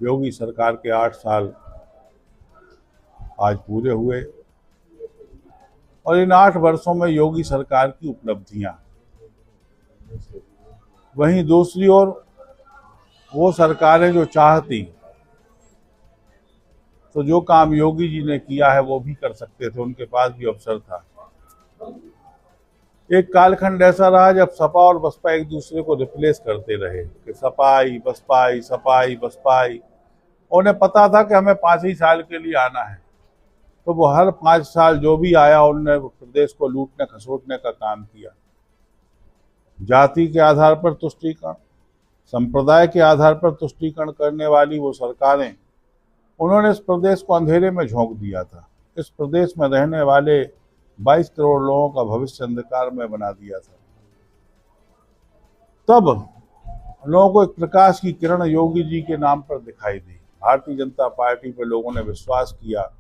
योगी सरकार के 8 साल आज पूरे हुए और इन 8 वर्षों में योगी सरकार की उपलब्धियां, वहीं दूसरी ओर वो सरकारें जो चाहती तो जो काम योगी जी ने किया है वो भी कर सकते थे, उनके पास भी अवसर था। एक कालखंड ऐसा रहा जब सपा और बसपा एक दूसरे को रिप्लेस करते रहे कि सपा आई बसपा आई, सपा आई बसपा आई। उन्हें पता था कि हमें 5 ही साल के लिए आना है, तो वो हर 5 साल जो भी आया उन्होंने प्रदेश को लूटने खसोटने का काम किया। जाति के आधार पर तुष्टीकरण, संप्रदाय के आधार पर तुष्टीकरण करने वाली वो सरकारें, उन्होंने इस प्रदेश को अंधेरे में झोंक दिया था। इस प्रदेश में रहने वाले 22 करोड़ लोगों का भविष्य अंधकार में बना दिया था। तब लोगों को एक प्रकाश की किरण योगी जी के नाम पर दिखाई दी। भारतीय जनता पार्टी पर लोगों ने विश्वास किया।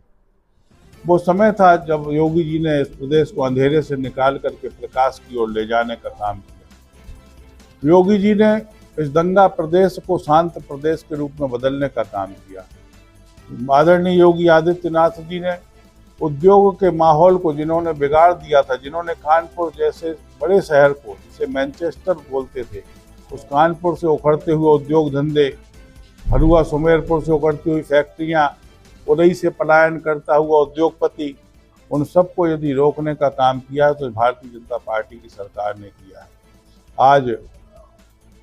वो समय था जब योगी जी ने इस प्रदेश को अंधेरे से निकाल करके प्रकाश की ओर ले जाने का काम किया। योगी जी ने इस दंगा प्रदेश को शांत प्रदेश के रूप में बदलने का काम किया। आदरणीय योगी आदित्यनाथ जी ने उद्योग के माहौल को जिन्होंने बिगाड़ दिया था, जिन्होंने कानपुर जैसे बड़े शहर को, जिसे मैनचेस्टर बोलते थे, उस कानपुर से उखड़ते हुए उद्योग धंधे, भरुआ सुमेरपुर से उखड़ती हुई फैक्ट्रियां, उदई से पलायन करता हुआ उद्योगपति, उन सबको यदि रोकने का काम किया तो भारतीय जनता पार्टी की सरकार ने किया है। आज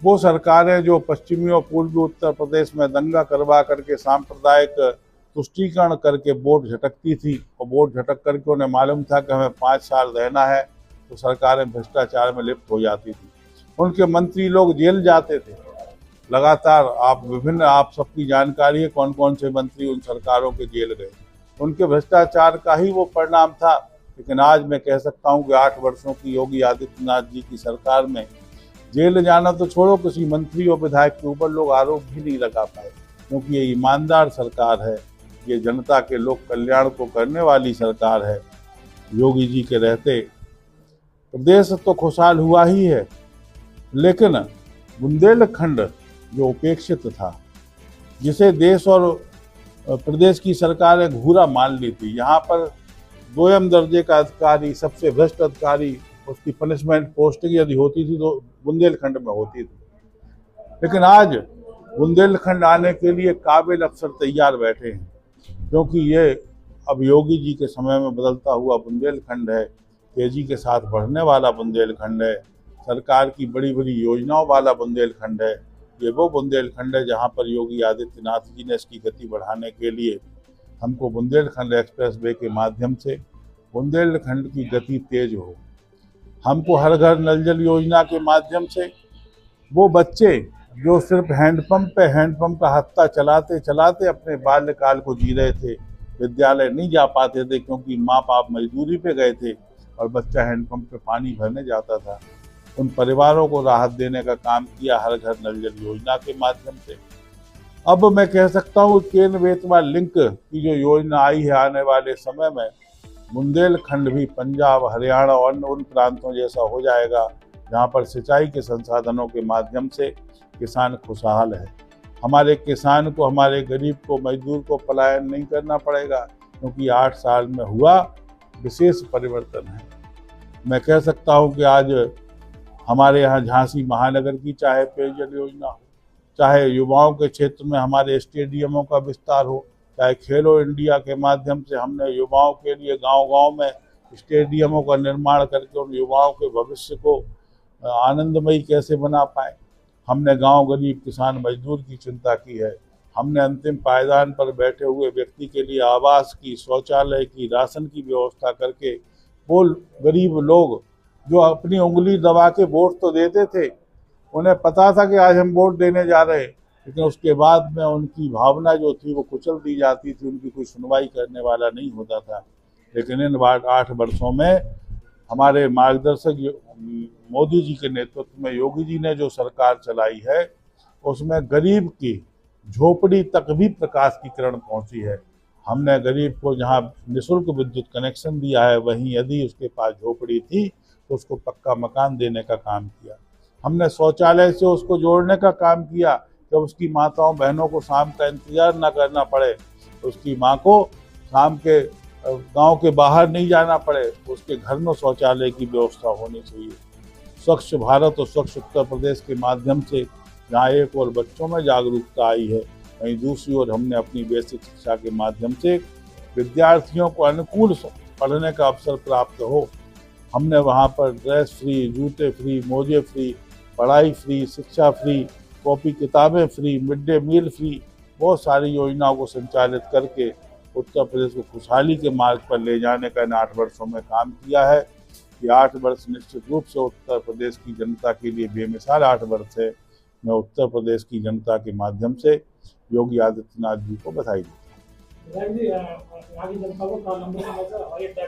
वो सरकारें जो पश्चिमी और पूर्वी उत्तर प्रदेश में दंगा करवा करके सांप्रदायिक तुष्टीकरण करके वोट झटकती थी, और वोट झटक करके उन्हें मालूम था कि हमें 5 साल रहना है, तो सरकारें भ्रष्टाचार में लिप्त हो जाती थी। उनके मंत्री लोग जेल जाते थे लगातार। आप सबकी जानकारी है कौन कौन से मंत्री उन सरकारों के जेल गए। उनके भ्रष्टाचार का ही वो परिणाम था। लेकिन आज मैं कह सकता हूँ कि 8 वर्षों की योगी आदित्यनाथ जी की सरकार में जेल जाना तो छोड़ो, किसी मंत्री और विधायक के ऊपर लोग आरोप भी नहीं लगा पाए, क्योंकि ये ईमानदार सरकार है, ये जनता के लोक कल्याण को करने वाली सरकार है। योगी जी के रहते प्रदेश तो खुशहाल हुआ ही है, लेकिन बुंदेलखंड जो उपेक्षित था, जिसे देश और प्रदेश की सरकारें घूरा मान ली थी, यहाँ पर 2म दर्जे का अधिकारी, सबसे भ्रष्ट अधिकारी, उसकी पनिशमेंट पोस्टिंग यदि होती थी तो बुंदेलखंड में होती थी। लेकिन आज बुंदेलखंड आने के लिए काबिल अफसर तैयार बैठे हैं, क्योंकि ये अब योगी जी के समय में बदलता हुआ बुंदेलखंड है, तेजी के साथ बढ़ने वाला बुंदेलखंड है, सरकार की बड़ी बड़ी योजनाओं वाला बुंदेलखंड है। ये वो बुंदेलखंड है जहाँ पर योगी आदित्यनाथ जी ने इसकी गति बढ़ाने के लिए हमको बुंदेलखंड एक्सप्रेस वे के माध्यम से बुंदेलखंड की गति तेज हो। हमको हर घर नल जल योजना के माध्यम से वो बच्चे जो सिर्फ हैंडपंप का हत्था चलाते चलाते अपने बाल्यकाल को जी रहे थे, विद्यालय नहीं जा पाते थे क्योंकि माँ बाप मजदूरी पे गए थे और बच्चा हैंडपंप पे पानी भरने जाता था, उन परिवारों को राहत देने का काम किया हर घर नल जल योजना के माध्यम से। अब मैं कह सकता हूँ केन बेतवा लिंक की जो योजना आई है, आने वाले समय में बुंदेलखंड भी पंजाब, हरियाणा और उन प्रांतों जैसा हो जाएगा जहाँ पर सिंचाई के संसाधनों के माध्यम से किसान खुशहाल है। हमारे किसान को, हमारे गरीब को, मजदूर को पलायन नहीं करना पड़ेगा, क्योंकि 8 साल में हुआ विशेष परिवर्तन है। मैं कह सकता हूँ कि आज हमारे यहाँ झांसी महानगर की चाहे पेयजल योजना हो, चाहे युवाओं के क्षेत्र में हमारे स्टेडियमों का विस्तार हो, चाहे खेलो इंडिया के माध्यम से हमने युवाओं के लिए गांव-गांव में स्टेडियमों का निर्माण करके उन युवाओं के भविष्य को आनंदमयी कैसे बना पाए, हमने गांव, गरीब, किसान, मजदूर की चिंता की है। हमने अंतिम पायदान पर बैठे हुए व्यक्ति के लिए आवास की, शौचालय की, राशन की व्यवस्था करके वो गरीब लोग जो अपनी उंगली दबा के वोट तो देते थे, उन्हें पता था कि आज हम वोट देने जा रहे, लेकिन उसके बाद में उनकी भावना जो थी वो कुचल दी जाती थी, उनकी कोई सुनवाई करने वाला नहीं होता था। लेकिन इन 8 वर्षों में हमारे मार्गदर्शक मोदी जी के नेतृत्व में योगी जी ने जो सरकार चलाई है, उसमें गरीब की झोपड़ी तक भी प्रकाश की किरण पहुंची है। हमने गरीब को जहां निःशुल्क विद्युत कनेक्शन दिया है, वहीं यदि उसके पास झोपड़ी थी तो उसको पक्का मकान देने का काम किया। हमने शौचालय से उसको जोड़ने का काम किया जब उसकी माताओं बहनों को शाम का इंतजार न करना पड़े, उसकी माँ को शाम के गांव के बाहर नहीं जाना पड़े, उसके घर में शौचालय की व्यवस्था होनी चाहिए। स्वच्छ भारत और स्वच्छ उत्तर प्रदेश के माध्यम से जहाँ एक और बच्चों में जागरूकता आई है, वहीं दूसरी ओर हमने अपनी बेसिक शिक्षा के माध्यम से विद्यार्थियों को अनुकूल पढ़ने का अवसर प्राप्त हो। हमने वहाँ पर ड्रेस फ्री, जूते फ्री, मोजे फ्री, पढ़ाई फ्री, शिक्षा फ्री, कॉपी किताबें free, mid day meal free, बहुत सारी योजनाओं को संचालित करके उत्तर प्रदेश को खुशहाली के मार्ग पर ले जाने का इन 8 वर्षों में काम किया है। ये 8 वर्ष निश्चित रूप से उत्तर प्रदेश की जनता के लिए बेमिसाल 8 वर्ष है। मैं उत्तर प्रदेश की जनता के माध्यम से योगी आदित्यनाथ जी को बधाई देता हूँ। विधायक जी, यहाँ की जनता को 4 लंबे समय से हवाई अड्डा